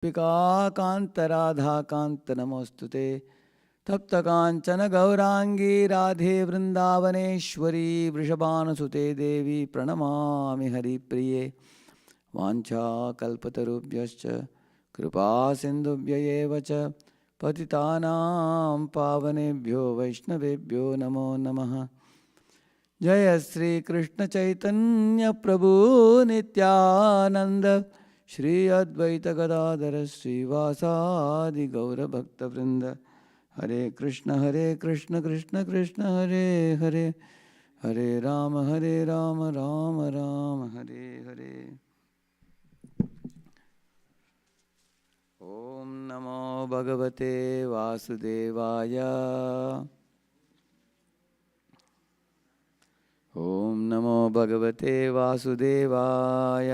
गोपिकान्त नमोस्तुते तप्त कांचन गौरांगी राधे वृंदावनेश्वरी वृषभानुसुते देवी प्रणमामि हरिप्रिये वाञ्छाकल्पतरुभ्यश्च कृपा सिन्धुभ्य एव च पतितानां पावनेभ्यो वैष्णवेभ्यो नमो नमः। जय श्री कृष्ण चैतन्य प्रभु नित्यानंद श्री अद्वैत गदाधर श्रीवासादि गौरभक्तवृंद। हरे कृष्ण कृष्ण कृष्ण हरे हरे, हरे राम राम राम हरे हरे। ओम नमो भगवते वासुदेवाय। ओम नमो भगवते वासुदेवाय।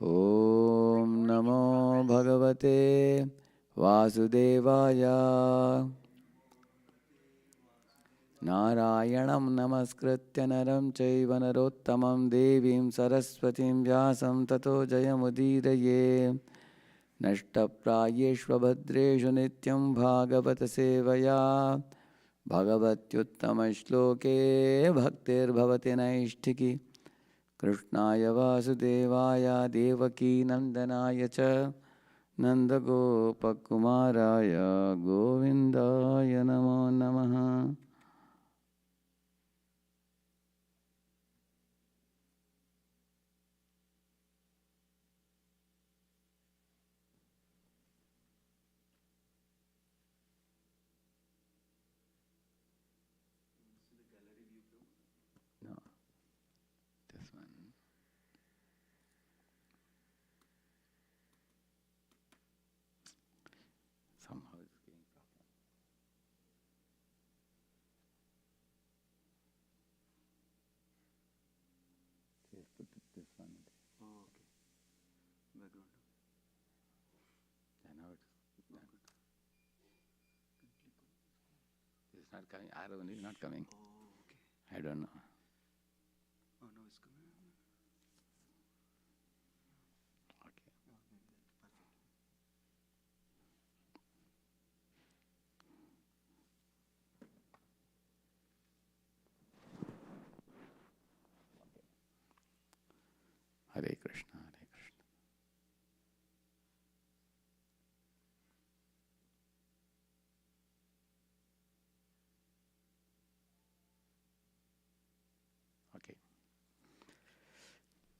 ओम नमो भगवते वासुदेवाय। नारायणं नमस्कृत्य नरं चैव नरोत्तमं देवीं सरस्वतीं व्यासं ततो जयमुदीरये। नष्टप्रायेष्वभद्रेषु नित्यं भागवत सेवया भगवत्युत्तमश्लोके भक्तिर्भवति नैष्ठिकी। कृष्णाय वासुदेवाय देवकीनन्दनाय च नन्दगोपकुमाराय गोविन्दाय नमो नमः। It's not coming. Arrow is not coming. I don't know. Oh, no, it's coming. Okay. Hare Krishna, Hare Krishna. Okay.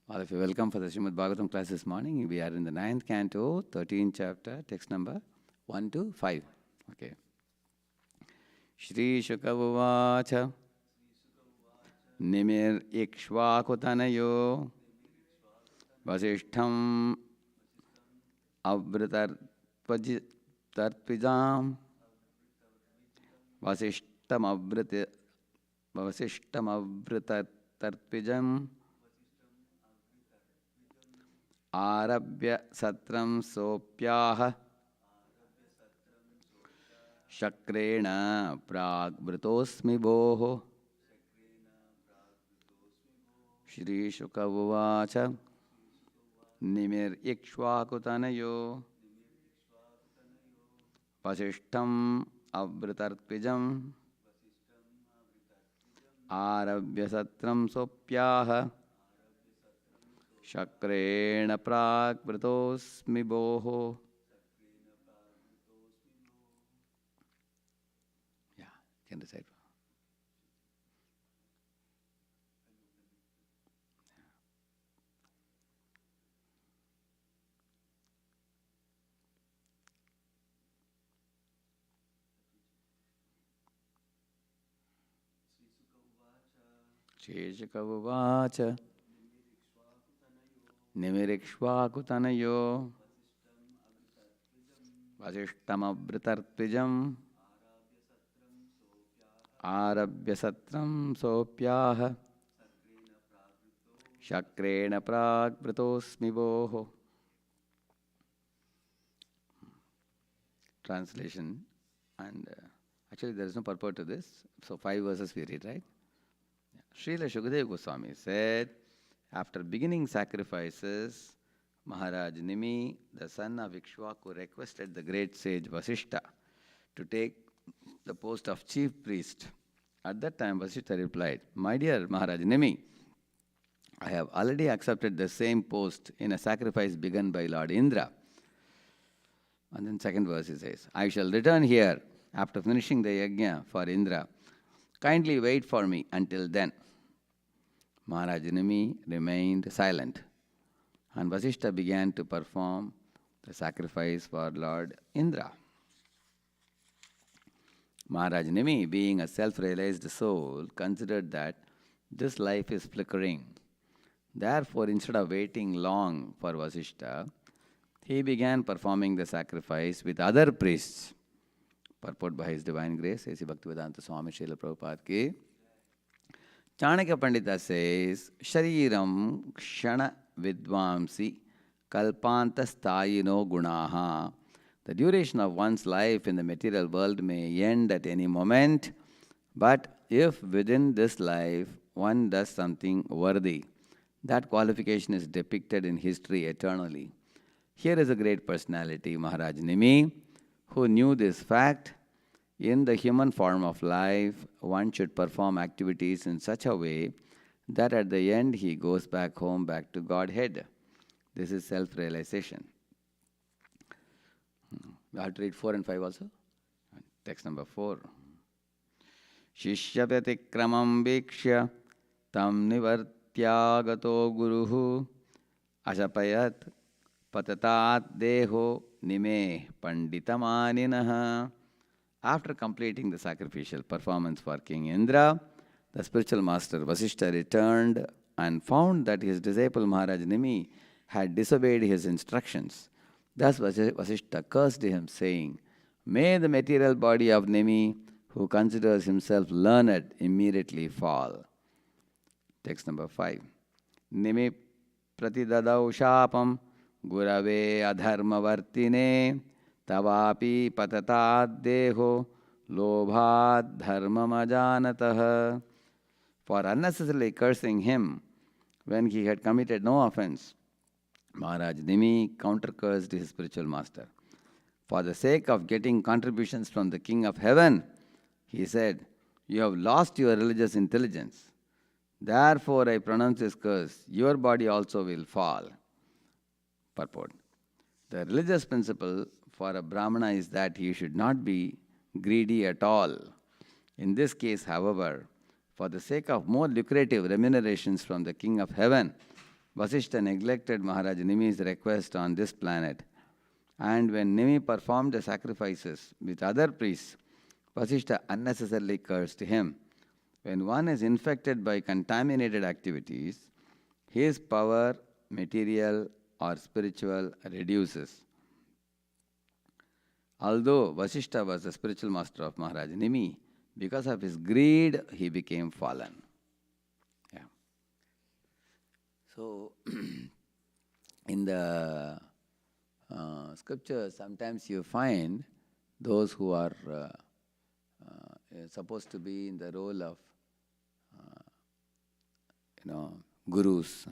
All of you, welcome for the Srimad Bhagavatam class this morning. We are in the 9th canto, 13th chapter, text number 1 to 5. Okay. Shri Shuka Uvacha Nimir Ikshvakutanayo Vasishtham Avritarpijam Vasishtamavritarpijam Arabhya Satram Sopyaha Shakrena Pragbritosmi Boho. Shri Shuka Uvacha Nimir Ikshvakutanayo Vasishtham Avritarpijam Arabhya Satram Sopyaha Shakrena Pragbritosmi Boho. Yeah, can recite. Shri Shuka Uvacha Nimirikshvakutanayo Vasishtamavritarpijam Arabhya Satram Sopyaha Shakrena Pragbritosmi Boho. Translation. And actually there is no purport to this. So 5 verses we read, right? Srila Shukadeva Goswami said, after beginning sacrifices, Maharaj Nimi, the son of Ikshvaku, requested the great sage Vasishta to take the post of chief priest. At that time, Vasishta replied, "My dear Maharaj Nimi, I have already accepted the same post in a sacrifice begun by Lord Indra." And then second verse he says, "I shall return here after finishing the yajna for Indra. Kindly wait for me until then." Maharaj Nimi remained silent, and Vasishta began to perform the sacrifice for Lord Indra. Maharaj Nimi, being a self-realized soul, considered that this life is flickering. Therefore, instead of waiting long for Vasishta, he began performing the sacrifice with other priests. Purport by His Divine Grace, A.C. Bhaktivedanta Swami Srila Prabhupada ki. Chanakya Pandita says, "Shariram kshana vidvamsi kalpanta stayino gunaha." The duration of one's life in the material world may end at any moment, but if within this life one does something worthy, that qualification is depicted in history eternally. Here is a great personality, Maharaj Nimi, who knew this fact. In the human form of life, one should perform activities in such a way that at the end he goes back home, back to Godhead. This is self-realization. We have to read 4 and 5 also. Text number 4. Shishya vyatikramam vikshya tam nivartyagato guruhu ashapayat patatat deho nime panditamaninaha. After completing the sacrificial performance for King Indra, the spiritual master Vasishta returned and found that his disciple Maharaj Nimi had disobeyed his instructions. Thus Vasishta cursed him, saying, "May the material body of Nimi, who considers himself learned, immediately fall." Text number 5. Nimi pratidadau shapam gurave adharmavartine tavapi patatat deho lobhat dharmamajanatah. For unnecessarily cursing him when he had committed no offense, Maharaj Nimi counter-cursed his spiritual master. For the sake of getting contributions from the King of Heaven, he said, "You have lost your religious intelligence. Therefore I pronounce this curse. Your body also will fall." Purport. The religious principle for a Brahmana is that he should not be greedy at all. In this case, however, for the sake of more lucrative remunerations from the King of Heaven, Vasishta neglected Maharaj Nimi's request on this planet. And when Nimi performed the sacrifices with other priests, Vasishta unnecessarily cursed him. When one is infected by contaminated activities, his power, material or spiritual, reduces. Although Vasishta was the spiritual master of Maharaj Nimi, because of his greed, he became fallen. Yeah. So, in the scripture, sometimes you find those who are supposed to be in the role of, gurus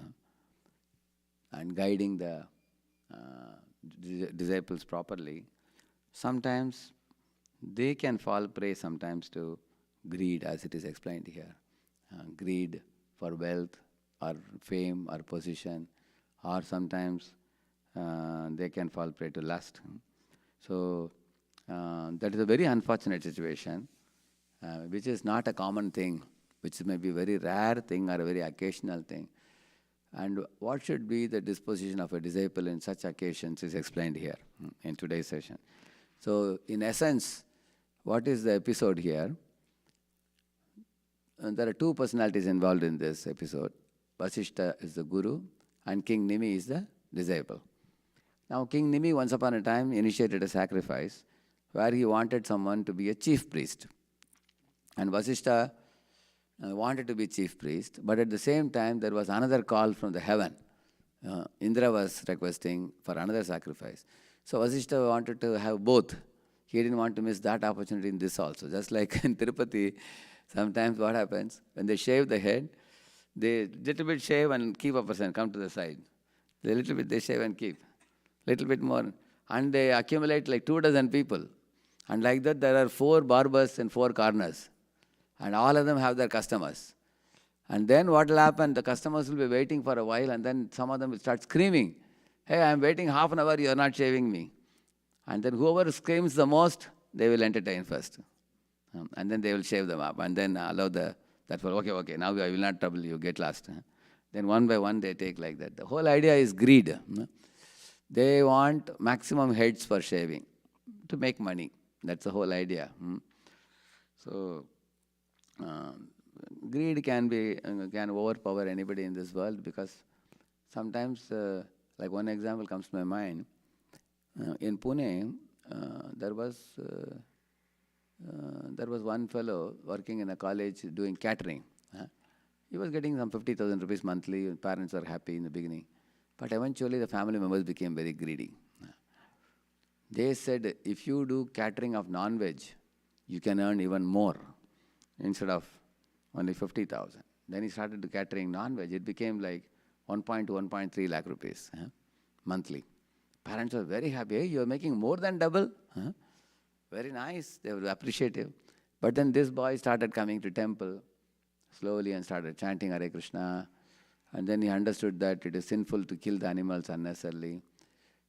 and guiding the disciples properly. Sometimes they can fall prey sometimes to greed, as it is explained here. Greed for wealth or fame or position, or sometimes they can fall prey to lust. So that is a very unfortunate situation, which is not a common thing, which may be a very rare thing or a very occasional thing. And what should be the disposition of a disciple in such occasions is explained here in today's session. So, in essence, what is the episode here? There are two personalities involved in this episode. Vasishta is the guru and King Nimi is the disciple. Now, King Nimi once upon a time initiated a sacrifice where he wanted someone to be a chief priest. And Vasishta wanted to be chief priest, but at the same time there was another call from the heaven. Indra was requesting for another sacrifice. So Vasishta wanted to have both. He didn't want to miss that opportunity in this also. Just like in Tirupati, sometimes what happens, when they shave the head, they little bit shave and keep up a percent, come to the side. A little bit they shave and keep. Little bit more. And they accumulate like 2 dozen people. And like that, there are 4 barbers in 4 corners. And all of them have their customers. And then what will happen? The customers will be waiting for a while, and then some of them will start screaming, "Hey, I'm waiting half an hour, you're not shaving me." And then whoever screams the most, they will entertain first. And then they will shave them up, and then allow that for, okay, now I will not trouble you, get lost. Then one by one they take like that. The whole idea is greed. They want maximum heads for shaving to make money. That's the whole idea. So greed can overpower anybody in this world, because sometimes, like one example comes to my mind. In Pune, there was one fellow working in a college doing catering. He was getting some 50,000 rupees monthly. Parents were happy in the beginning. But eventually the family members became very greedy. They said, if you do catering of non-veg, you can earn even more instead of only 50,000. Then he started to catering non-veg. It became like 1.2, 1.3 lakh rupees monthly. Parents were very happy. Hey, you're making more than double. Very nice. They were appreciative. But then this boy started coming to temple slowly and started chanting Hare Krishna. And then he understood that it is sinful to kill the animals unnecessarily.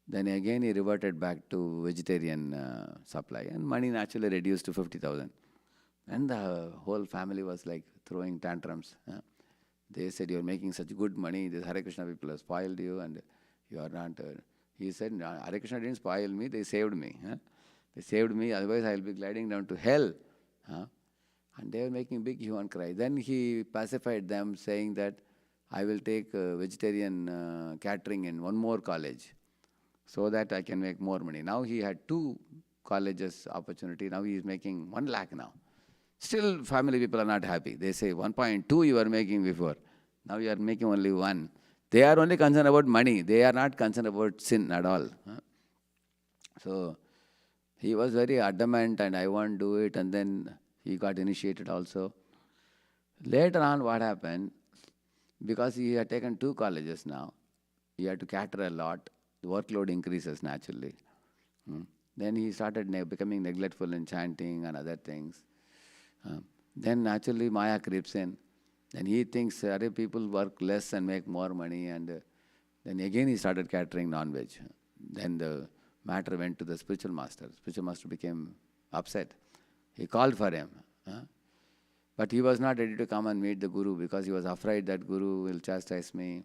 Then again he reverted back to vegetarian supply, and money naturally reduced to 50,000. And the whole family was like throwing tantrums. They said, you're making such good money, this Hare Krishna people have spoiled you, and you are not... He said, no, Hare Krishna didn't spoil me, they saved me. They saved me, otherwise I'll be gliding down to hell. And they were making big hue and cry. Then he pacified them, saying that I will take vegetarian catering in one more college so that I can make more money. Now he had 2 colleges opportunity. Now he is making 1 lakh now. Still family people are not happy. They say 1.2 you were making before. Now you are making only 1. They are only concerned about money. They are not concerned about sin at all. So he was very adamant, and I won't do it. And then he got initiated also. Later on, what happened? Because he had taken 2 colleges now, he had to cater a lot. The workload increases naturally. Then he started becoming neglectful in chanting and other things. Then naturally Maya creeps in. Then he thinks other people work less and make more money, and then again he started catering non-veg. Then the matter went to the spiritual master. Spiritual master became upset. He called for him. But he was not ready to come and meet the Guru, because he was afraid that Guru will chastise me,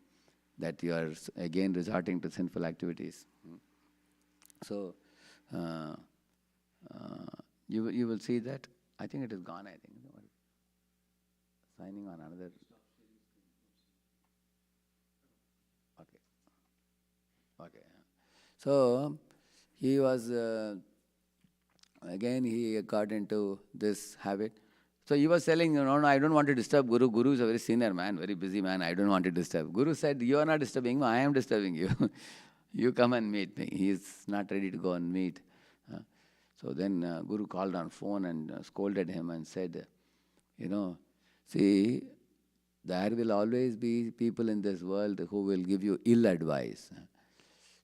that you are again resorting to sinful activities. So you will see that. I think it is gone, I think. Signing on another. Okay. So he was, again he got into this habit. So he was telling, no, I don't want to disturb Guru. Guru is a very senior man, very busy man. I don't want to disturb. Guru said, you are not disturbing me, I am disturbing you. You come and meet me. He is not ready to go and meet. So then Guru called on phone and scolded him and said, see, there will always be people in this world who will give you ill advice.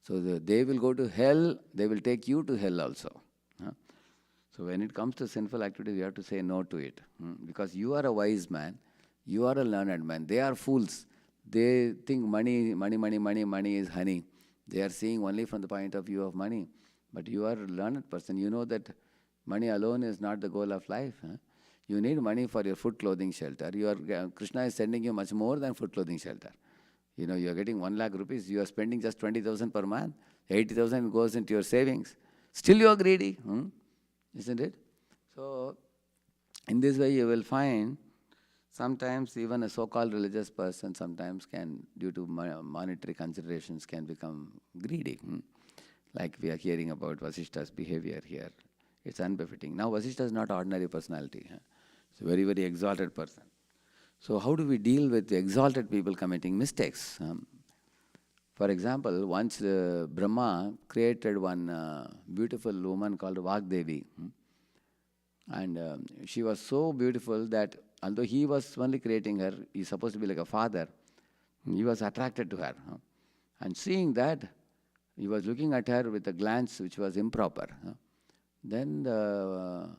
So they will go to hell, they will take you to hell also. So when it comes to sinful activities, you have to say no to it. Because you are a wise man, you are a learned man. They are fools. They think money is honey. They are seeing only from the point of view of money. But you are a learned person. You know that money alone is not the goal of life. You need money for your food, clothing, shelter. Krishna is sending you much more than food, clothing, shelter. You are getting 1 lakh rupees. You are spending just 20,000 per month. 80,000 goes into your savings. Still you are greedy. Isn't it? So, in this way you will find sometimes even a so-called religious person sometimes can, due to monetary considerations, can become greedy. Like we are hearing about Vasishta's behavior here. It's unbefitting. Now Vasishta is not ordinary personality. It's a very, very exalted person. So how do we deal with the exalted people committing mistakes? For example, once Brahma created one beautiful woman called Vagdevi. And she was so beautiful that although he was only creating her, he's supposed to be like a father, he was attracted to her. And seeing that, he was looking at her with a glance which was improper. Then the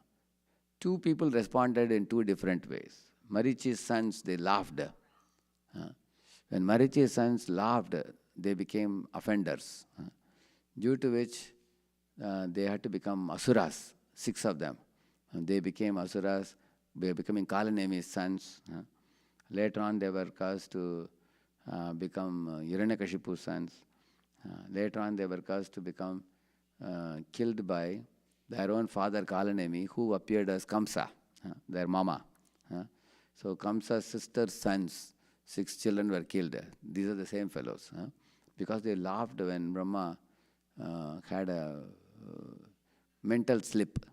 two people responded in two different ways. Marichi's sons, they laughed. When Marichi's sons laughed, they became offenders, due to which they had to become asuras, 6 of them. They became asuras, becoming Kalanemi's sons. Later on, they were cursed to become Hiranyakashipu's sons. Later on, they were cursed to become killed by their own father Kalanemi, who appeared as Kamsa, their mama. So Kamsa's sister's sons, 6 children were killed. These are the same fellows, because they laughed when Brahma had a mental slip.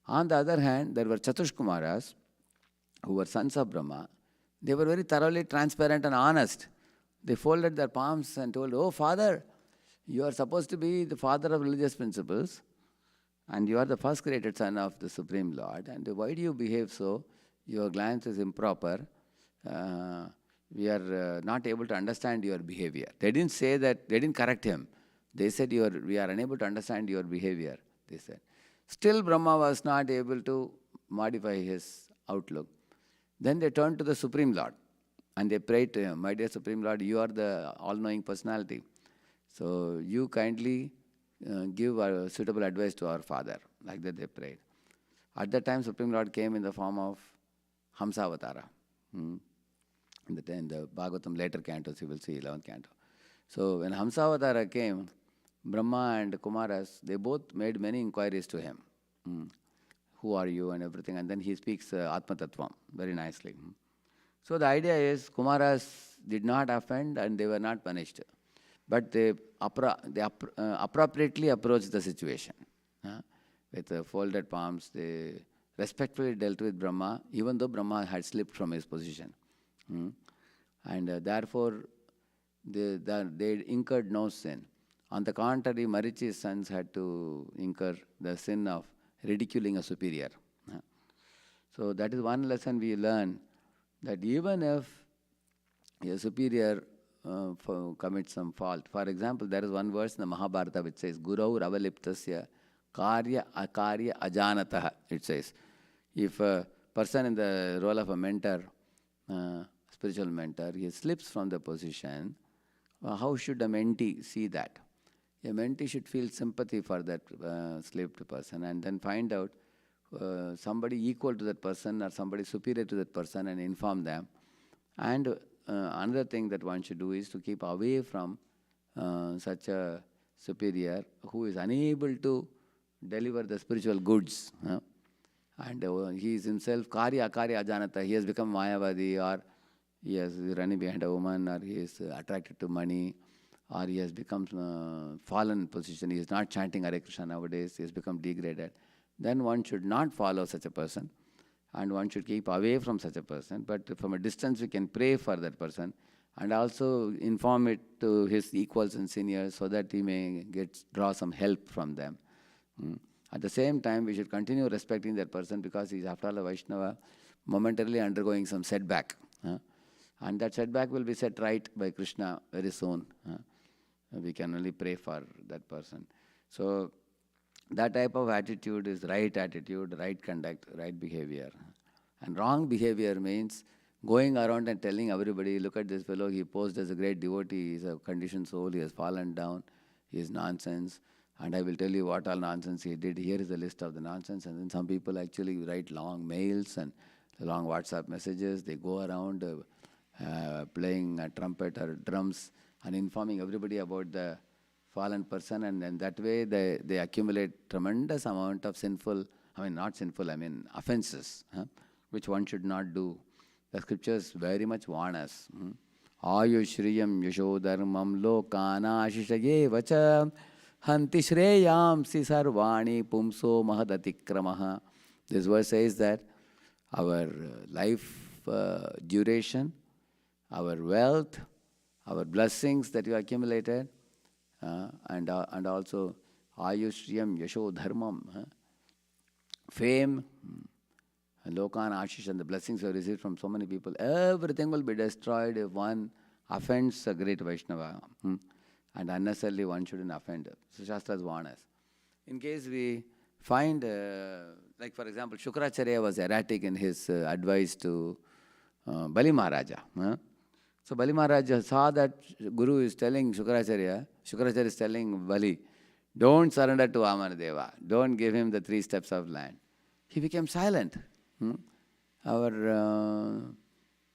On the other hand, there were Chatushkumaras, who were sons of Brahma. They were very thoroughly transparent and honest. They folded their palms and told, "Oh, Father, you are supposed to be the father of religious principles, and you are the first created son of the Supreme Lord, and why do you behave so? Your glance is improper. We are not able to understand your behavior." They didn't say that, they didn't correct him. They said, "We are unable to understand your behavior," they said. Still, Brahma was not able to modify his outlook. Then they turned to the Supreme Lord and they prayed to him, "My dear Supreme Lord, you are the all-knowing personality. So you kindly give suitable advice to our father." Like that they prayed. At that time, Supreme Lord came in the form of Hamsavatara. In the Bhagavatam later cantos, you will see 11th canto. So when Hamsavatara came, Brahma and Kumaras, they both made many inquiries to him. Who are you and everything. And then he speaks Atma Tattvam very nicely. So the idea is Kumaras did not offend and they were not punished. But they appropriately approached the situation. With folded palms, they respectfully dealt with Brahma, even though Brahma had slipped from his position. And therefore, they incurred no sin. On the contrary, Marichi's sons had to incur the sin of ridiculing a superior. So that is one lesson we learn, that even if a superior commits some fault. For example, there is one verse in the Mahabharata which says, "Guraur avaliptasya karya akarya ajanatah." It says, if a person in the role of a mentor, spiritual mentor, he slips from the position, how should a mentee see that? A mentee should feel sympathy for that slipped person and then find out somebody equal to that person or somebody superior to that person and inform them. And another thing that one should do is to keep away from such a superior who is unable to deliver the spiritual goods. And he is himself karya akarya ajanata. He has become Mayavadi, or he is running behind a woman, or he is attracted to money, or he has become fallen position. He is not chanting Hare Krishna nowadays. He has become degraded. Then one should not follow such a person, and one should keep away from such a person. But from a distance, we can pray for that person and also inform it to his equals and seniors so that he may draw some help from them. At the same time, we should continue respecting that person because he is, after all, a Vaishnava, momentarily undergoing some setback. And that setback will be set right by Krishna very soon. We can only pray for that person. So that type of attitude is right attitude, right conduct, right behavior. And wrong behavior means going around and telling everybody, "Look at this fellow, he posed as a great devotee, he is a conditioned soul, he has fallen down, he is nonsense. And I will tell you what all nonsense he did. Here is a list of the nonsense." And then some people actually write long mails and long WhatsApp messages. They go around playing a trumpet or drums and informing everybody about the fallen person, and then that way they accumulate tremendous amount of offenses, which one should not do. The scriptures very much warn us. Ayushriyam yashodharmam lokana ashishaye vacha hanti shreyamsi sarvani pumso mahadatikramaha. This verse says that our life duration, our wealth, our blessings that you accumulated, and also ayushriyam yashodharmam, fame, lokan ashish, and the blessings you received from so many people, everything will be destroyed if one offends a great Vaishnava. And unnecessarily one shouldn't offend. So Shastras warn us. In case we find, like for example, Shukracharya was erratic in his advice to Bali Maharaja. So Bali Maharaja saw that Guru is telling Shukracharya is telling Bali, don't surrender to Vamanadeva, don't give him the 3 steps of land. He became silent. Our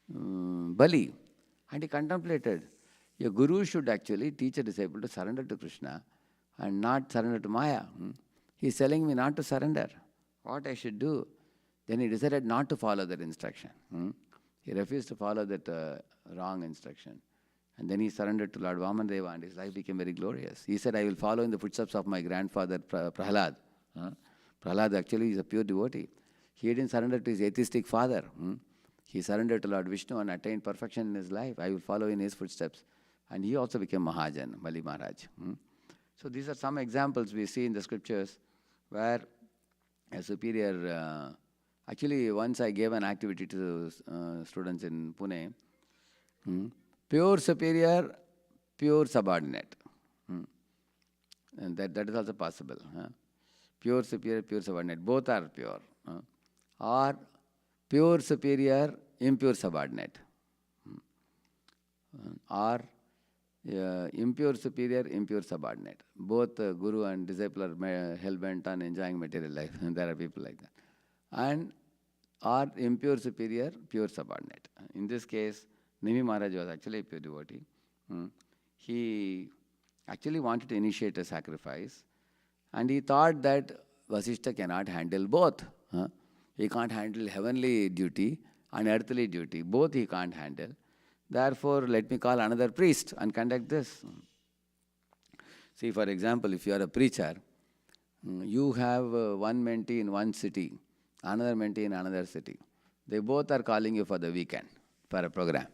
Bali. And he contemplated. A guru should actually teach a disciple to surrender to Krishna and not surrender to Maya. He's telling me not to surrender. What I should do? Then he decided not to follow that instruction. He refused to follow that wrong instruction. And then he surrendered to Lord Vamanadeva and his life became very glorious. He said, I will follow in the footsteps of my grandfather Prahlad. Prahlad actually is a pure devotee. He didn't surrender to his atheistic father. He surrendered to Lord Vishnu and attained perfection in his life. I will follow in his footsteps. And he also became Mahajan, Bali Maharaj. So these are some examples we see in the scriptures where a superior, actually once I gave an activity to students in Pune, pure superior, pure subordinate. And that is also possible. Pure superior, pure subordinate, both are pure. Or pure superior, impure subordinate. Or impure superior, impure subordinate. Both guru and disciple are hell-bent on enjoying material life. There are people like that. And or impure superior, pure subordinate. In this case, Nimi Maharaj was actually a pure devotee. He actually wanted to initiate a sacrifice. And he thought that Vasishtha cannot handle both. He can't handle heavenly duty and earthly duty. Both he can't handle. Therefore, let me call another priest and conduct this. See, for example, if you are a preacher, you have one mentee in one city, another mentee in another city. They both are calling you for the weekend, for a program.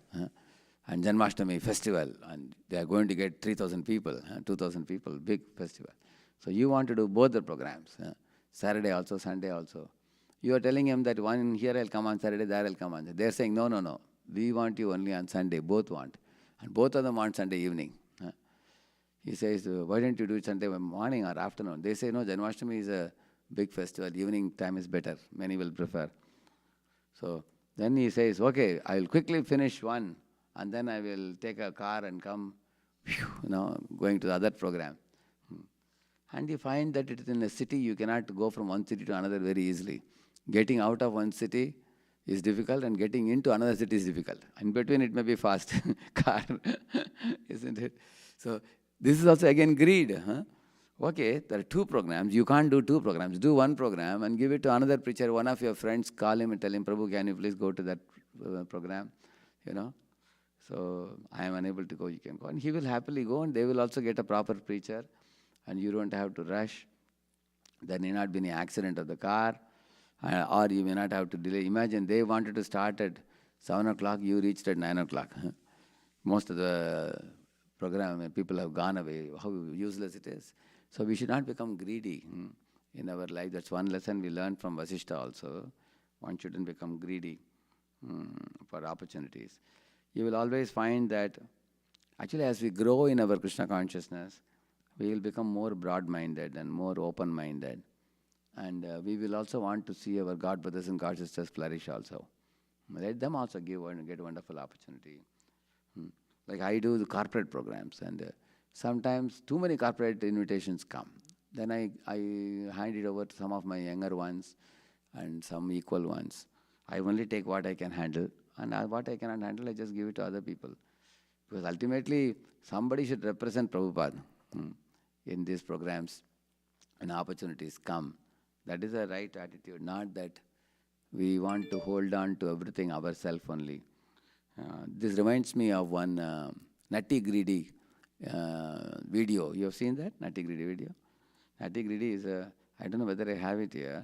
And Janmashtami festival, and they are going to get 3,000 people, 2,000 people, big festival. So you want to do both the programs, Saturday also, Sunday also. You are telling him that one here I'll come on Saturday, there I'll come on Saturday. They're saying, no. We want you only on Sunday, both want. And both of them want Sunday evening. He says, why don't you do it Sunday morning or afternoon? They say, no, Janmashtami is a big festival. Evening time is better. Many will prefer. So then he says, okay, I will quickly finish one and then I will take a car and come, going to the other program. And you find that it is in a city, you cannot go from one city to another very easily. Getting out of one city is difficult and getting into another city is difficult. In between it may be fast car, isn't it? So this is also again greed. Okay, there are 2 programs. You can't do 2 programs. Do 1 program and give it to another preacher. One of your friends, call him and tell him, Prabhu, can you please go to that program? So I am unable to go, you can go. And he will happily go and they will also get a proper preacher and you don't have to rush. There may not be any accident of the car. Or you may not have to delay. Imagine they wanted to start at 7 o'clock, you reached at 9 o'clock. Most of the program, people have gone away, how useless it is. So we should not become greedy in our life. That's one lesson we learned from Vasishtha also. One shouldn't become greedy for opportunities. You will always find that actually as we grow in our Krishna consciousness, we will become more broad-minded and more open-minded. And we will also want to see our God brothers and God sisters flourish also. Let them also get wonderful opportunity. Like I do the corporate programs and sometimes too many corporate invitations come. Then I hand it over to some of my younger ones and some equal ones. I only take what I can handle and what I cannot handle I just give it to other people. Because ultimately somebody should represent Prabhupada in these programs when opportunities come. That is the right attitude, not that we want to hold on to everything ourselves only. This reminds me of one Nutty Greedy video. You have seen that? Nutty Greedy video? Nutty Greedy is I don't know whether I have it here.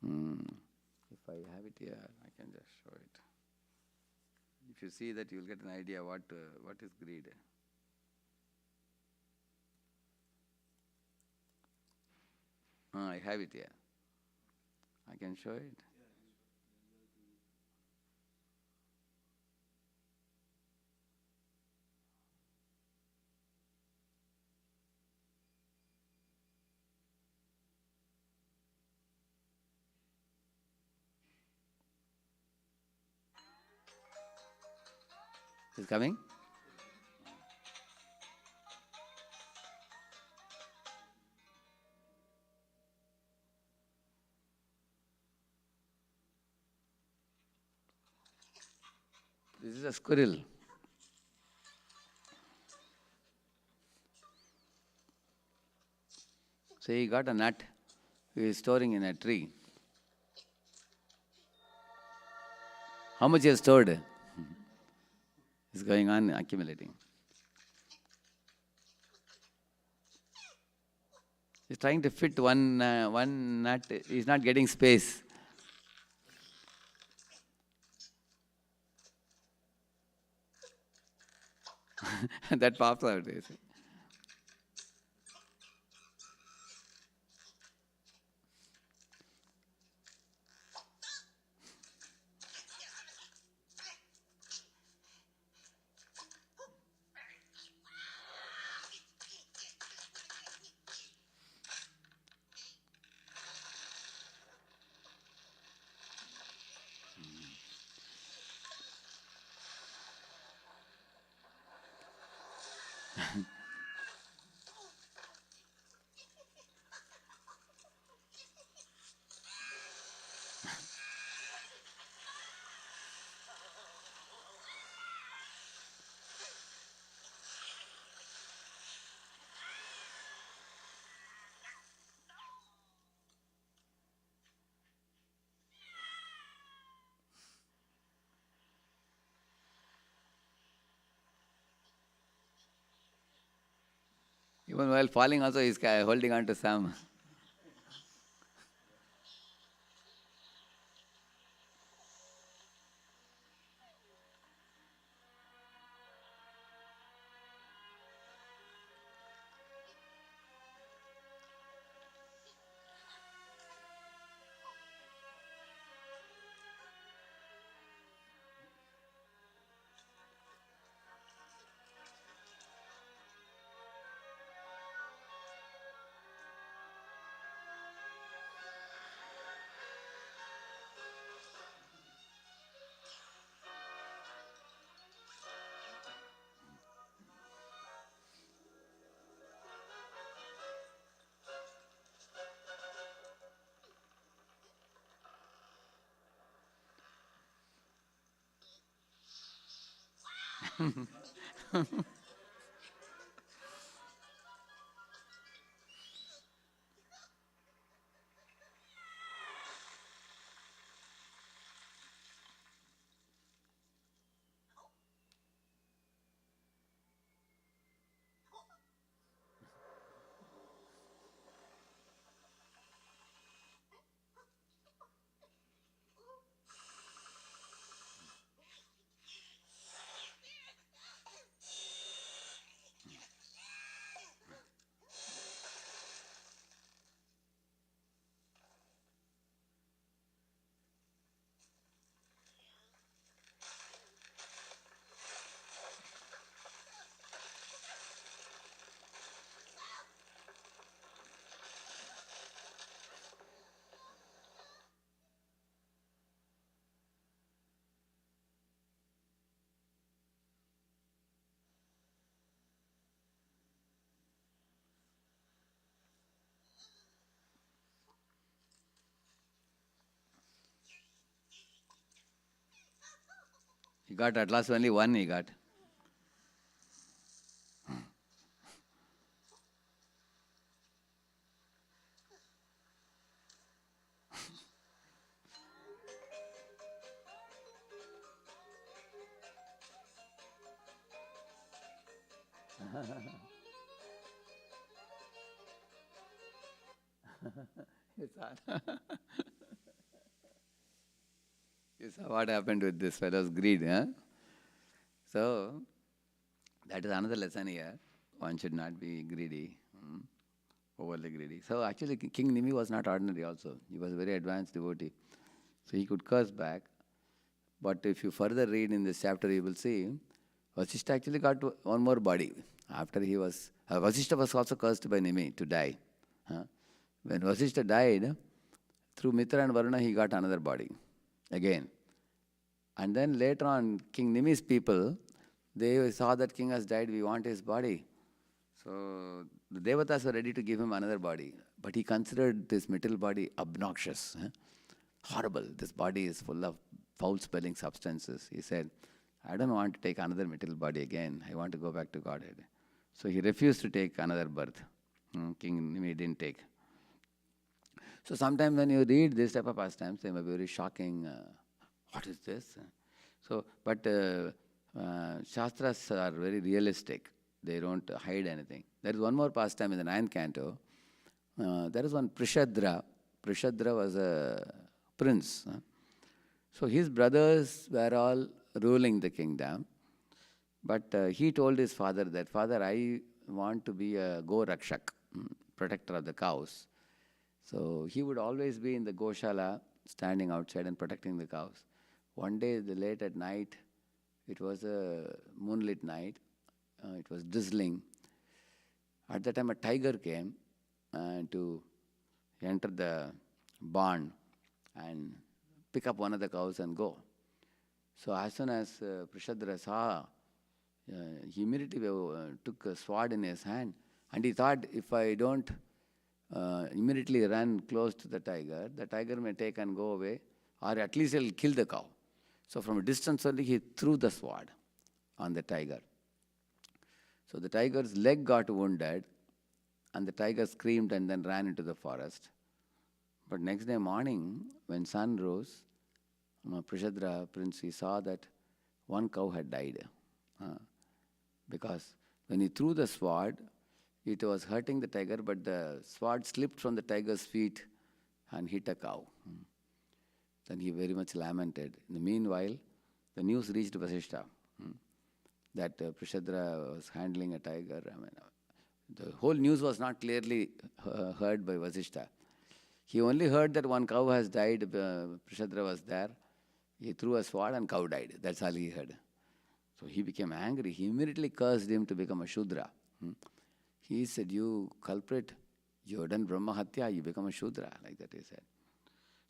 If I have it here, I can just show it. If you see that, you will get an idea what is greed. I have it here. I can show it. Is coming? This is a squirrel. So he got a nut he is storing in a tree. How much he has stored? It's going on accumulating. He's trying to fit one nut. He's not getting space. That pops out. You see. Even while falling also, he's holding on to some. He got at last only one he got. It's hard. You saw what happened with this fellow's greed, huh? So, that is another lesson here. One should not be greedy, overly greedy. So, actually, King Nimi was not ordinary also. He was a very advanced devotee. So, he could curse back. But if you further read in this chapter, you will see Vasishtha actually got one more body. After he was, Vasishtha was also cursed by Nimi to die. Huh? When Vasishtha died, through Mitra and Varuna, he got another body again. And then later on, King Nimi's people, They saw that king has died, we want his body. So the Devatas were ready to give him another body. But he considered this material body obnoxious, horrible. This body is full of foul-smelling substances. He said, I don't want to take another material body again. I want to go back to Godhead. So he refused to take another birth. King Nimi didn't take. So sometimes when you read this type of pastimes, they may be very shocking. What is this? But Shastras are very realistic. They don't hide anything. There is one more pastime in the 9th canto. There is one Prishadra. Prishadra was a prince. So his brothers were all ruling the kingdom. But he told his father that, Father, I want to be a Go Rakshak, protector of the cows. So he would always be in the Goshala, standing outside and protecting the cows. One day, late at night, it was a moonlit night. It was drizzling. At that time, a tiger came to enter the barn and pick up one of the cows and go. So as soon as Prishadra saw, he immediately took a sword in his hand, and he thought, if I don't immediately run close to the tiger may take and go away, or at least he'll kill the cow. So from a distance only, he threw the sword on the tiger. So the tiger's leg got wounded, and the tiger screamed and then ran into the forest. But next day morning, when sun rose, Prishadra prince, he saw that one cow had died. Because when he threw the sword, it was hurting the tiger, but the sword slipped from the tiger's feet and hit a cow. Then he very much lamented. In the meanwhile, the news reached Vasishtha that Prishadra was handling a tiger. The whole news was not clearly heard by Vasishtha. He only heard that one cow has died, Prishadra was there. He threw a sword and cow died. That's all he heard. So he became angry. He immediately cursed him to become a Shudra. He said, you culprit, you have done Brahma Hatya, you become a Shudra, like that he said.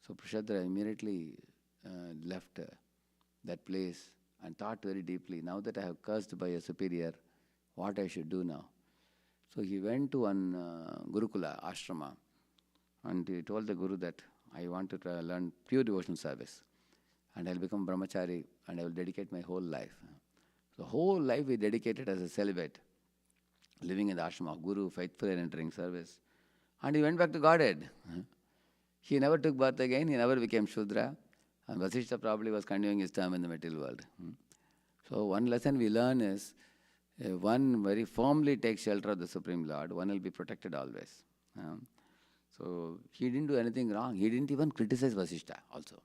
So Prishadra immediately left that place and thought very deeply, now that I have cursed by a superior, what I should do now? So he went to one Gurukula, ashrama, and he told the Guru that I want to learn pure devotional service, and I'll become brahmachari, and I will dedicate my whole life. So whole life he dedicated as a celibate, living in the ashrama of Guru, faithful and entering service. And he went back to Godhead. He never took birth again, he never became Shudra, and Vasishtha probably was continuing his term in the material world. So one lesson we learn is, one very firmly takes shelter of the Supreme Lord, one will be protected always. So he didn't do anything wrong. He didn't even criticize Vasishtha also.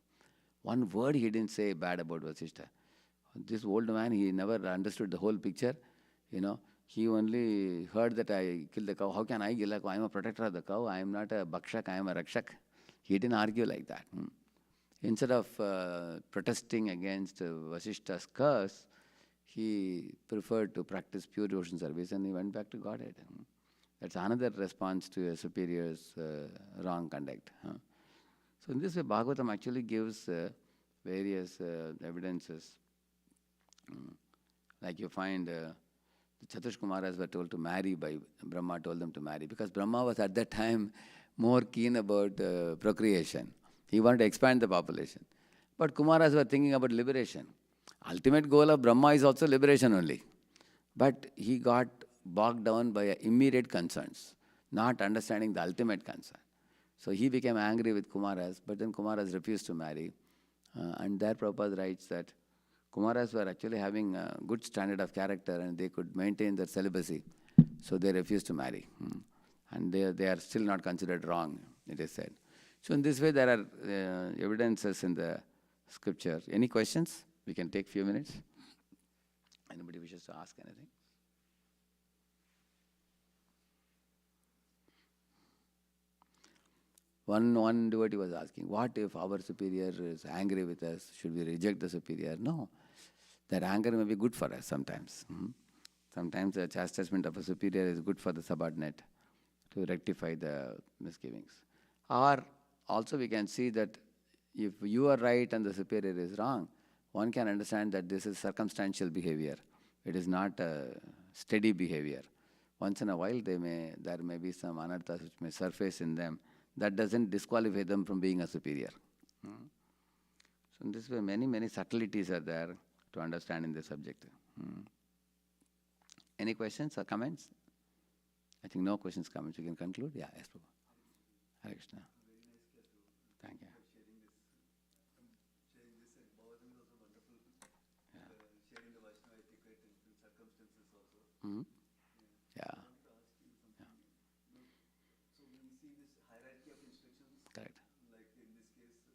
One word he didn't say bad about Vasishtha. This old man, he never understood the whole picture. He only heard that I killed the cow. How can I kill a cow? I am a protector of the cow. I am not a Bhakshak, I am a Rakshak. He didn't argue like that. Instead of protesting against Vasishtha's curse, he preferred to practice pure devotion service, and he went back to Godhead. That's another response to a superior's wrong conduct. So in this way, Bhagavatam actually gives various evidences. Like you find the Chatush Kumaras were told to marry by Brahma, told them to marry, because Brahma was at that time more keen about procreation. He wanted to expand the population. But Kumaras were thinking about liberation. Ultimate goal of Brahma is also liberation only. But he got bogged down by immediate concerns, not understanding the ultimate concern. So he became angry with Kumaras, but then Kumaras refused to marry. And there Prabhupada writes that Kumaras were actually having a good standard of character and they could maintain their celibacy. So they refused to marry. And they are still not considered wrong, it is said. So in this way, there are evidences in the scripture. Any questions? We can take few minutes. Anybody wishes to ask anything? One devotee was asking, what if our superior is angry with us? Should we reject the superior? No. That anger may be good for us sometimes. Sometimes the chastisement of a superior is good for the subordinate to rectify the misgivings. Or also we can see that if you are right and the superior is wrong, one can understand that this is circumstantial behavior. It is not a steady behavior. Once in a while, there may be some anarthas which may surface in them. That doesn't disqualify them from being a superior. Hmm. So in this way, many subtleties are there to understand in the subject. Hmm. Any questions or comments? I think no questions, comments. We can conclude. Yeah, yes, Prabhu. Hare Krishna. Thank you. Hmm. Yeah. So we see this hierarchy of instructions. Correct. Like in this case, it's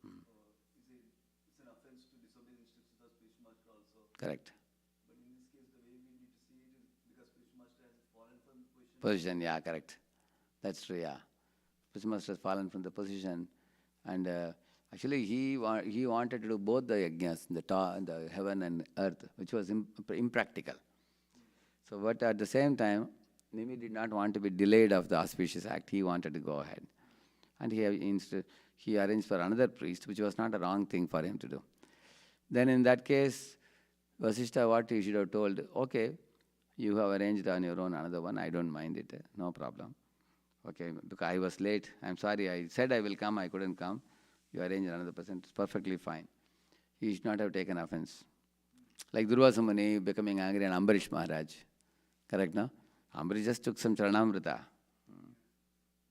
an offense to disobey the instructions of spiritual master also. Correct. But in this case, the way we need to see it is because spiritual master has fallen from the position. Position, yeah, correct. That's true, yeah. Spiritual master has fallen from the position, and actually he wanted to do both the yajnas, the heaven and earth, which was impractical. So, but at the same time, Nimi did not want to be delayed of the auspicious act. He wanted to go ahead, and he arranged for another priest, which was not a wrong thing for him to do. Then in that case, Vasishtha, what he should have told, okay, you have arranged on your own another one, I don't mind it, no problem. Okay, because I was late, I'm sorry, I said I will come, I couldn't come. You arranged another person, it's perfectly fine. He should not have taken offense. Like Durvasa Muni becoming angry and Ambarish Maharaj. Correct, no? Ambarish just took some Charanamrita.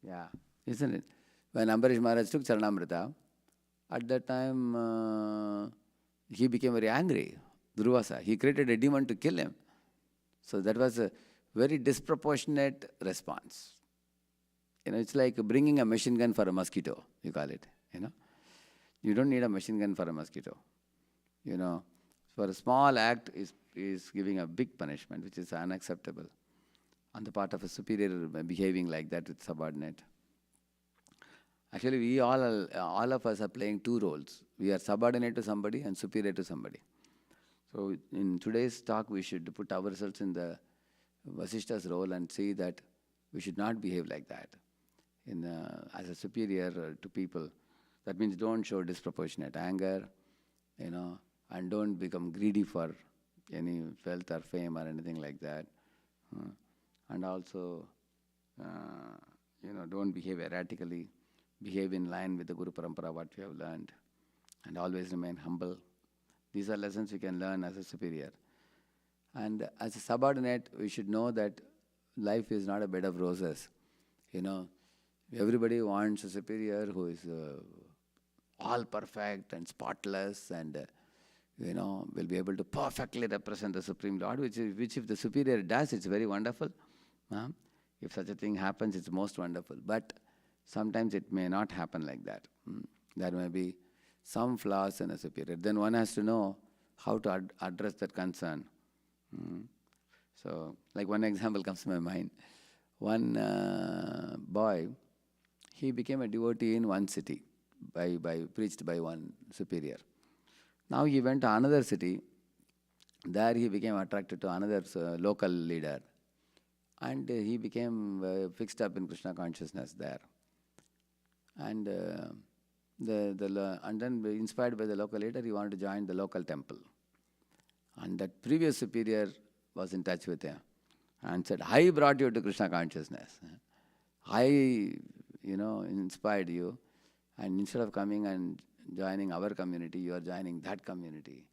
Yeah, isn't it? When Ambarish Maharaj took Charanamrita, at that time he became very angry, Durvasa. He created a demon to kill him. So that was a very disproportionate response. It's like bringing a machine gun for a mosquito, you call it, You don't need a machine gun for a mosquito. For a small act is giving a big punishment, which is unacceptable on the part of a superior behaving like that with subordinate. Actually, we all of us are playing two roles. We are subordinate to somebody and superior to somebody. So in today's talk, we should put ourselves in the Vasishta's role and see that we should not behave like that as a superior to people. That means don't show disproportionate anger, and don't become greedy for any wealth or fame or anything like that. And also, don't behave erratically. Behave in line with the Guru Parampara, what we have learned. And always remain humble. These are lessons we can learn as a superior. And as a subordinate, we should know that life is not a bed of roses. Everybody wants a superior who is all perfect and spotless and will be able to perfectly represent the Supreme Lord, which if the superior does, it's very wonderful. If such a thing happens, it's most wonderful. But sometimes it may not happen like that. There may be some flaws in a superior. Then one has to know how to address that concern. So, like one example comes to my mind. One boy, he became a devotee in one city, preached by one superior. Now he went to another city. There he became attracted to another local leader. And he became fixed up in Krishna consciousness there. And and then inspired by the local leader, he wanted to join the local temple. And that previous superior was in touch with him and said, I brought you to Krishna consciousness. I, inspired you. And instead of coming and joining our community, you are joining that community.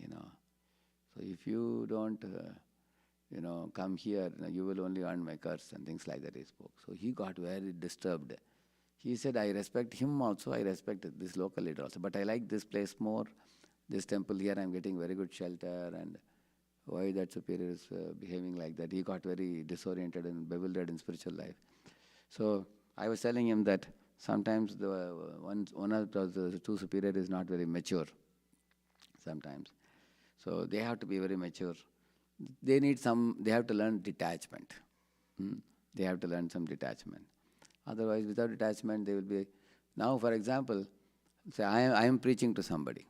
So if you don't, come here, you will only earn my curse and things like that he spoke. So he got very disturbed. He said, I respect him also, I respect this local leader also, but I like this place more. This temple here, I'm getting very good shelter, and why that superior is behaving like that? He got very disoriented and bewildered in spiritual life. So I was telling him that sometimes one of the two superior is not very mature sometimes. So they have to be very mature. They have to learn detachment. They have to learn some detachment. Otherwise, without detachment, they will be... Now, for example, say I am preaching to somebody,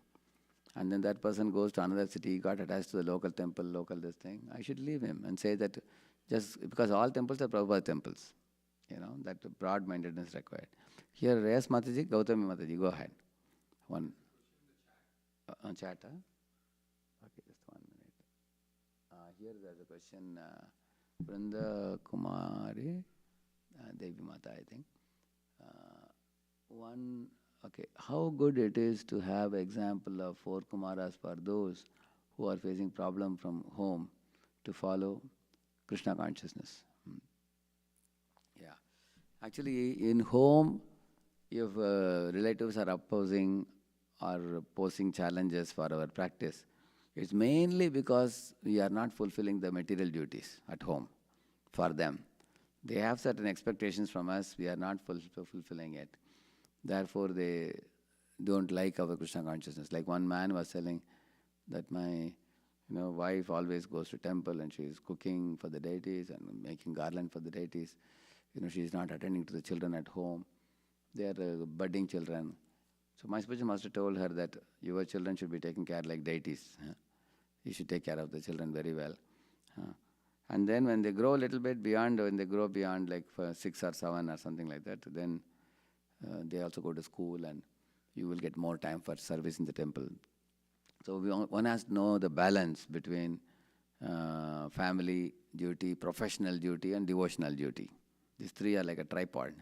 and then that person goes to another city, got attached to the local temple, this thing. I should leave him and say that just because all temples are Prabhupada temples, that broad-mindedness required. Here, yes, Mataji, Gautami Mataji, go ahead. One chat, huh? Okay, just 1 minute. here there's a question, Vrunda Kumari, Devi Mata, I think. Okay, how good it is to have example of 4 Kumaras for those who are facing problem from home to follow Krishna consciousness. Yeah. Actually, in home, if relatives are opposing or posing challenges for our practice, it's mainly because we are not fulfilling the material duties at home for them. They have certain expectations from us, we are not fulfilling it. Therefore, they don't like our Krishna consciousness. Like one man was telling that my wife always goes to temple and she is cooking for the deities and making garland for the deities. She is not attending to the children at home. They are budding children. So my spiritual master told her that your children should be taken care like deities. You should take care of the children very well. And then when they grow a little bit beyond, when they grow beyond like 6 or 7 or something like that, then they also go to school and you will get more time for service in the temple. So one has to know the balance between family duty, professional duty and devotional duty. These 3 are like a tripod.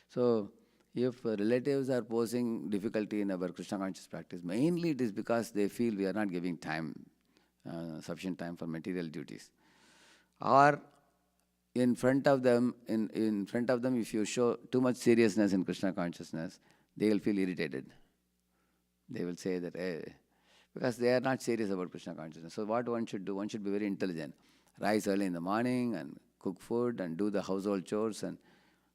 So if relatives are posing difficulty in our Krishna conscious practice, mainly it is because they feel we are not giving time, sufficient time for material duties. Or in front of them, if you show too much seriousness in Krishna consciousness, they will feel irritated. They will say that, because they are not serious about Krishna consciousness. So what one should do, one should be very intelligent. Rise early in the morning and cook food and do the household chores and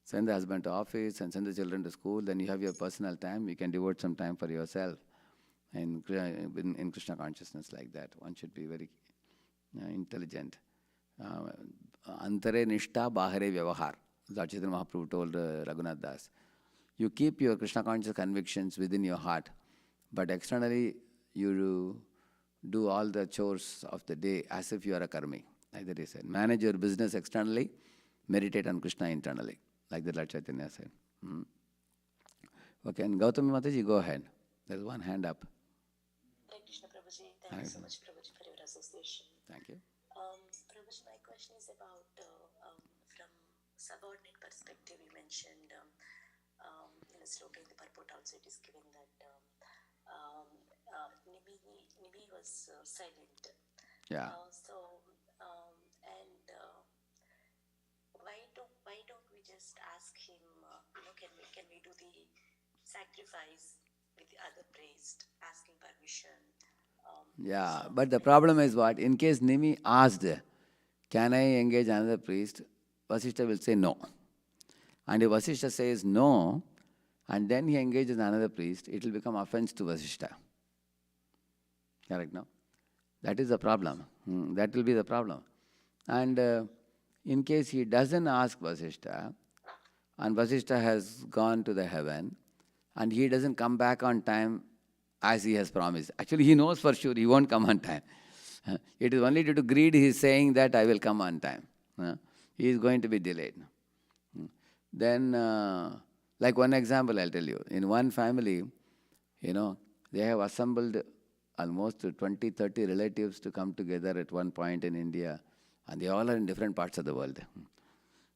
send the husband to office and send the children to school. Then you have your personal time. You can devote some time for yourself in Krishna consciousness like that. One should be very intelligent. Antare nishta bahare vyavahar. That Chaitanya Mahaprabhu told Raghunath Das. You keep your Krishna conscious convictions within your heart, but externally you do all the chores of the day as if you are a karmi. Like that he said. Manage your business externally, meditate on Krishna internally. Like the Lord Chaitanya said. Okay, and Gautami Mataji, go ahead. There's one hand up. Hare Krishna Prabhuji, thank you so much Prabhuji for your association. Thank you. Prabhuji, my question is about from subordinate perspective. You mentioned in a sloka in the purport also it is given that Nimi was silent. Yeah. Why don't we just ask him? Can we do the sacrifice with the other priest, asking permission? Yeah, but the problem is what? In case Nimi asked, can I engage another priest? Vasishtha will say no. And if Vasishtha says no, and then he engages another priest, it will become offense to Vasishtha. Correct, no? That is the problem. That will be the problem. And in case he doesn't ask Vasishtha, and Vasishtha has gone to the heaven, and he doesn't come back on time as he has promised. Actually, he knows for sure he won't come on time. It is only due to greed he is saying that I will come on time. He is going to be delayed. Then, like one example I'll tell you. In one family, they have assembled almost 20, 30 relatives to come together at one point in India. And they all are in different parts of the world.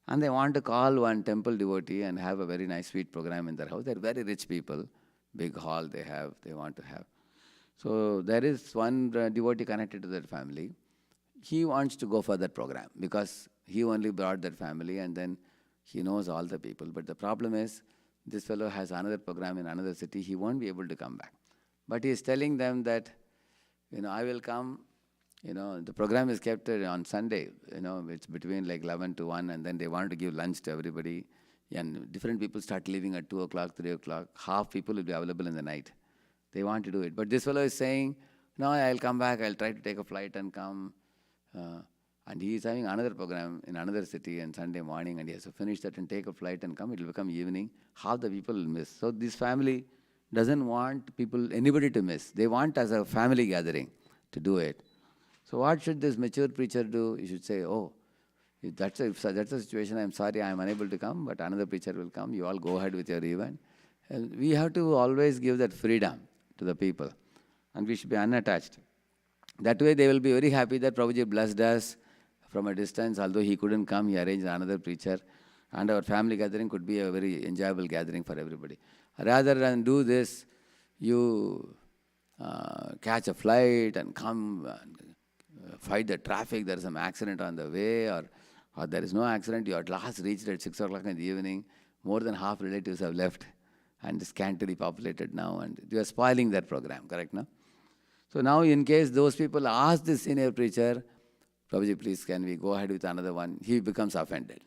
And they want to call one temple devotee and have a very nice sweet program in their house. They're very rich people. Big hall they want to have. So there is one devotee connected to that family. He wants to go for that program because he only brought that family and then he knows all the people. But the problem is, this fellow has another program in another city. He won't be able to come back. But he is telling them that, I will come. The program is kept on Sunday. It's between like 11 to 1 and then they want to give lunch to everybody. And different people start leaving at 2 o'clock, 3 o'clock. Half people will be available in the night. They want to do it. But this fellow is saying, no, I'll come back. I'll try to take a flight and come. And he is having another program in another city on Sunday morning and he has to finish that and take a flight and come. It will become evening. Half the people will miss. So this family doesn't want anybody to miss. They want as a family gathering to do it. So what should this mature preacher do? He should say, if that's the situation, I'm sorry, I'm unable to come, but another preacher will come. You all go ahead with your event. And we have to always give that freedom to the people. And we should be unattached. That way they will be very happy that Prabhuji blessed us from a distance. Although he couldn't come, he arranged another preacher. And our family gathering could be a very enjoyable gathering for everybody. Rather than do this, you catch a flight and come and fight the traffic, there is some accident on the way, or there is no accident, you at last reached at 6 o'clock in the evening, more than half relatives have left and scantily populated now, and you are spoiling their program, correct, no? So now in case those people ask the senior preacher, Prabhuji, please can we go ahead with another one, he becomes offended.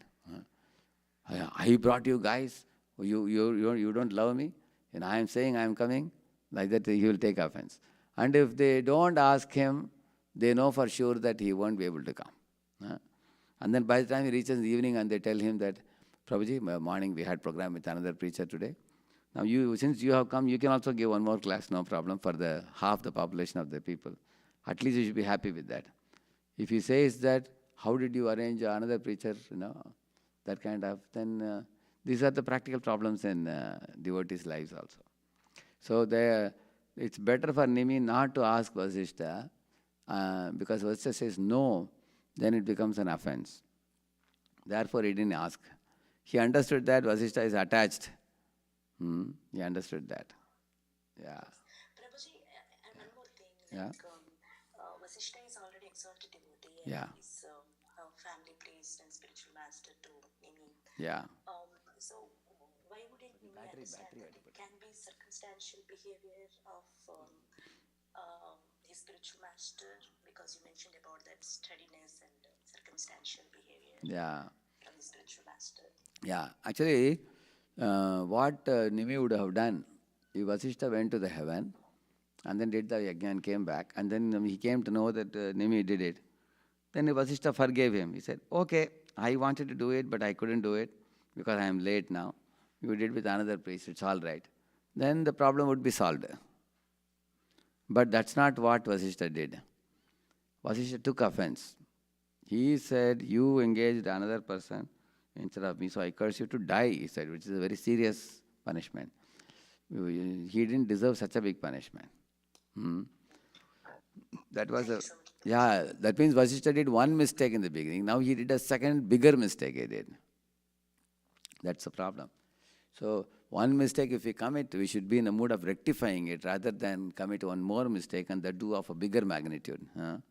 I brought you guys, you don't love me, and I am saying I am coming, like that he will take offense. And if they don't ask him, they know for sure that he won't be able to come. And then by the time he reaches the evening and they tell him that, Prabhuji, morning we had program with another preacher today. Now since you have come, you can also give one more class, no problem, for the half the population of the people. At least you should be happy with that. If he says that, how did you arrange another preacher, that kind of, then these are the practical problems in devotees' lives also. So it's better for Nimi not to ask Vasishtha, because Vasishtha says no, then it becomes an offense. Therefore, he didn't ask. He understood that Vasishtha is attached. He understood that. Yeah. Prabhuji, and one more thing, Yeah. Vasishtha is already exalted devotee and Yeah. is a family priest and spiritual master to Nimi. Yeah. So why wouldn't Nimi understand that it can be circumstantial behavior of his spiritual master? Because you mentioned about that steadiness and circumstantial behavior Yeah. from the spiritual master. Yeah. Actually, what Nimi would have done, if Vasishtha went to the heaven and then did the yajna and came back, and then he came to know that Nimi did it, then Vasishtha forgave him. He said, okay, I wanted to do it, but I couldn't do it because I am late now. You did with another priest, it's all right. Then the problem would be solved. But that's not what Vasishtha did. Vasishtha took offense. He said, you engaged another person instead of me, so I curse you to die, he said, which is a very serious punishment. He didn't deserve such a big punishment. That was that means Vasishtha did one mistake in the beginning. Now he did a second bigger mistake he did. That's the problem. So one mistake if we commit, we should be in the mood of rectifying it rather than commit one more mistake and that do of a bigger magnitude. So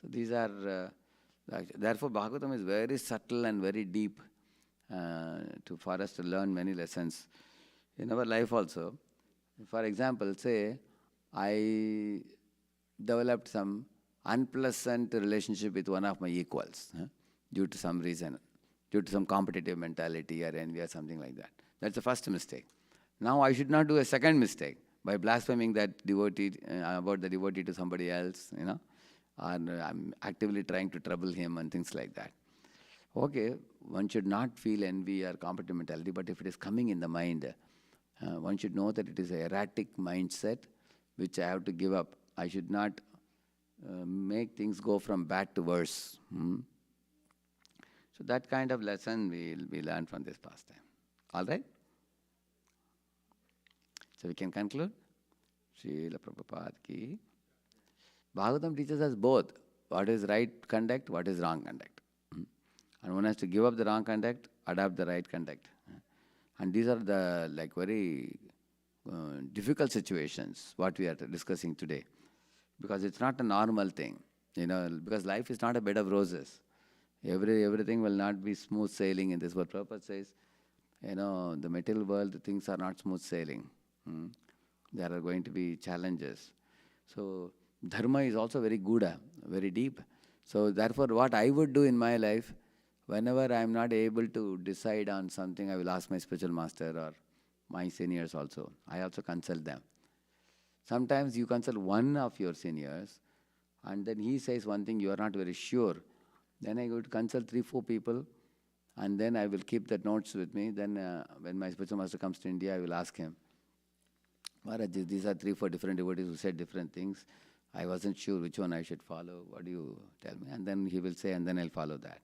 these are, therefore Bhagavatam is very subtle and very deep for us to learn many lessons in our life also. For example, say I developed some unpleasant relationship with one of my equals due to some reason, due to some competitive mentality or envy or something like that. That's the first mistake. Now I should not do a second mistake by blaspheming that devotee, about the devotee to somebody else, or I'm actively trying to trouble him and things like that. Okay, one should not feel envy or competitive mentality, but if it is coming in the mind, one should know that it is an erratic mindset which I have to give up. I should not make things go from bad to worse. So that kind of lesson we learn from this pastime. All right? So we can conclude. Srila Prabhupada ki. Bhagavatam teaches us both what is right conduct, what is wrong conduct. And one has to give up the wrong conduct, adopt the right conduct. And these are the very difficult situations what we are discussing today. Because it's not a normal thing. Because life is not a bed of roses. Everything will not be smooth sailing in this world. Prabhupada says, the material world, things are not smooth sailing. There are going to be challenges. So dharma is also very gudha, very deep. So therefore, what I would do in my life, whenever I am not able to decide on something, I will ask my spiritual master or my seniors also. I also consult them. Sometimes you consult one of your seniors, and then he says one thing you are not very sure. Then I go to consult 3-4 people, and then I will keep the notes with me. Then when my spiritual master comes to India, I will ask him, Maharaj, these are 3-4 different devotees who said different things. I wasn't sure which one I should follow. What do you tell me? And then he will say, and then I'll follow that.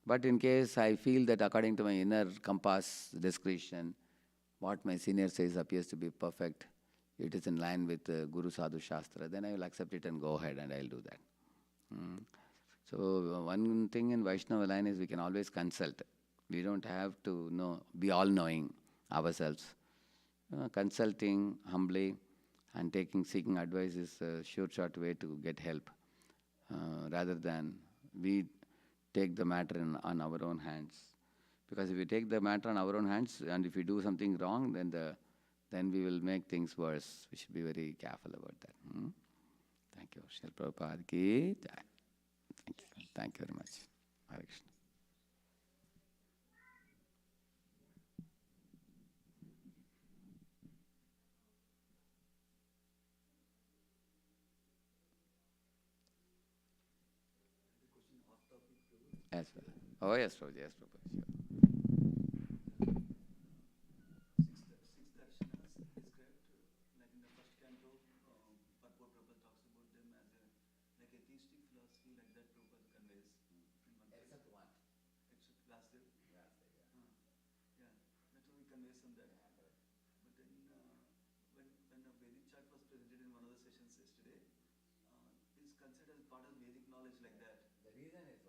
But in case I feel that according to my inner compass, discretion, what my senior says appears to be perfect, it is in line with Guru Sadhu Shastra, then I will accept it and go ahead and I'll do that. So one thing in Vaishnava line is we can always consult. We don't have to be all-knowing ourselves. Consulting humbly and seeking advice is a sure short way to get help, rather than we take the matter on our own hands. Because if we take the matter on our own hands and if we do something wrong, then we will make things worse. We should be very careful about that. Thank you. Srila Prabhupada ki jai. Thank you. Thank you very much. Hare Krishna. Yes, sir. Oh, yes, Prabhuji. Yes, Prabhuji. Sure. Six darshanas described, like in the first canto, Purport Prabhupada talks about them as like atheistic philosophy, like that Prabhupada conveys in one place. Except one. Except Vasudev. Yeah. Yeah, that's what we conveys on that. But then when a Vedic chart was presented in one of the sessions yesterday, it's considered as part of Vedic knowledge like that. The reason is